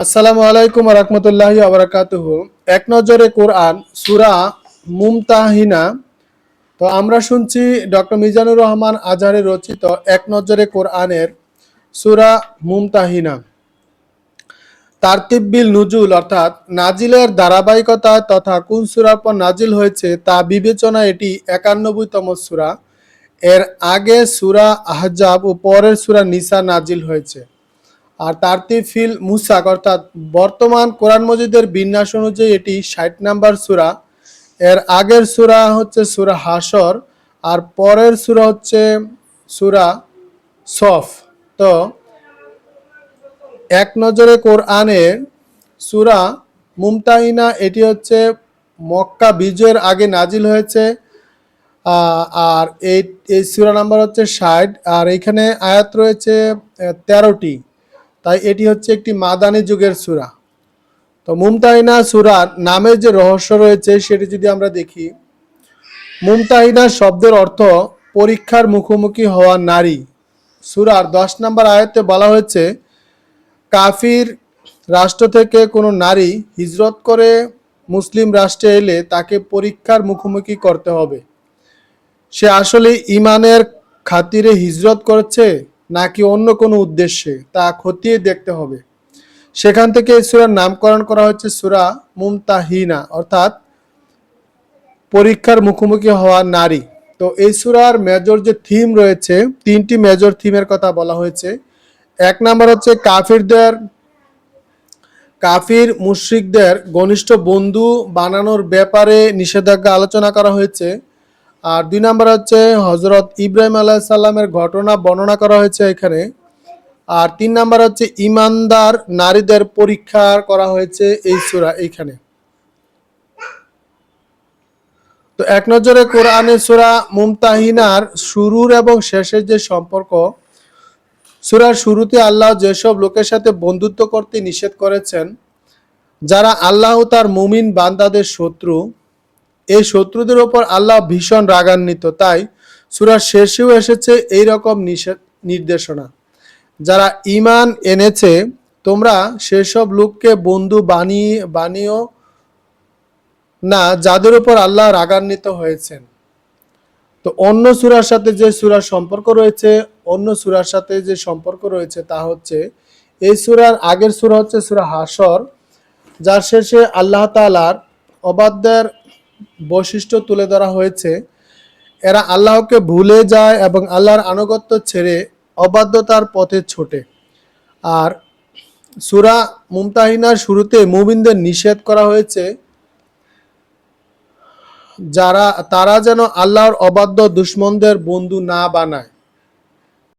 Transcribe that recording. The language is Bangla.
আসসালামু আলাইকুম ওয়া রাহমাতুল্লাহি ওয়া বারাকাতুহু। এক নজরে কোরআন সূরা মুমতাহিনা। তো আমরা শুনছি ডক্টর মিজানুর রহমান আজহারের রচিত এক নজরে কোরআনের সূরা মুমতাহিনা। তারতিব বিল নুজুল অর্থাৎ নাজিলের ধারাবাহিকতায় তথা কোন সূরার পর নাজিল হয়েছে তা বিবেচনায় এটি 91তম সূরা। এর আগে সূরা আহজাব ও পরের সূরা নিসা নাজিল হয়েছে। আর তারতিব ফিল মুসাক অর্থাৎ বর্তমান কোরআন মজিদের বিন্যাস অনুযায়ী এটি ৬০ নাম্বার সূরা। এর আগের সূরা হচ্ছে সূরা হাসর আর পরের সূরা হচ্ছে সূরা সফ। তো এক নজরে কোরআনের সূরা মুমতাহিনা এটি হচ্ছে মক্কা বিজয়ের আগে নাজিল হয়েছে। আর এই সূরা নাম্বার হচ্ছে ৬০ আর এখানে আয়াত রয়েছে ১৩টি। তাই এটি হচ্ছে একটি মাদানী যুগের সূরা। তো মুমতাহিনা সূরার নামের যে রহস্য রয়েছে সেটি যদি আমরা দেখি, মুমতাহিনা শব্দের অর্থ পরীক্ষার মুখোমুখি হওয়া নারী। সূরার ১০ নম্বর আয়াতে বলা হয়েছে কাফির রাষ্ট্র থেকে কোনো নারী হিজরত করে মুসলিম রাষ্ট্রে এলে তাকে পরীক্ষার মুখোমুখি করতে হবে। সে আসলে ঈমানের খাতিরে হিজরত করেছে নাকি অন্য কোনো উদ্দেশ্যে তা খতিয়ে দেখতে হবে। সেখান থেকে এই সূরার নামকরণ করা হচ্ছে সূরা মুমতাহিনা অর্থাৎ পরীক্ষার মুখোমুখি হওয়া নারী। তো এই সূরার মেজর যে থিম রয়েছে, তিনটি মেজর থিমের কথা বলা হয়েছে। এক নাম্বার হচ্ছে কাফির মুশরিকদের ঘনিষ্ঠ বন্ধু বানানোর ব্যাপারে নিষেধাজ্ঞা আলোচনা করা হয়েছে। আর ২ নাম্বার হচ্ছে হযরত ইব্রাহিম আলাইহিস সালামের ঘটনা বর্ণনা করা হয়েছে এখানে। আর ৩ নাম্বার হচ্ছে ঈমানদার নারীদের পরীক্ষা করা হয়েছে এই সূরা এইখানে। তো এক নজরে কোরআনে সূরা মুমতাহিনার শুরুর এবং শেষের যে সম্পর্ক, সূরার শুরুতে আল্লাহ যেসব লোকের সাথে বন্ধুত্ব করতে নিষেধ করেছেন, যারা আল্লাহ তার মুমিন বান্দাদের শত্রু, এই শত্রুদের ওপর আল্লাহ ভীষণ রাগান্বিত। তাই সূরার শেষেও এসেছে এই রকম নির্দেশনা, যারা ঈমান এনেছে তোমরা সেসব লোককে বন্ধু বানিও না যাদের উপর আল্লাহ রাগান্বিত হয়েছেন। তো অন্য সূরার সাথে যে সূরার সম্পর্ক রয়েছে তা হচ্ছে এই সূরার আগের সূরা হচ্ছে সূরা হাসর, যার শেষে আল্লাহ তাআলার অবাধ্যের বৈশিষ্ট্য তুলে ধরা হয়েছে। এরা আল্লাহকে ভুলে যায় এবং আল্লাহর আনুগত্য ছেড়ে অবাধ্যতার পথে ছোটে। আর সূরা মুমতাহিনার শুরুতে মুমিনদের নিষেধ করা হয়েছে তারা যেন আল্লাহর অবাধ্য দুশমনদের বন্ধু না বানায়।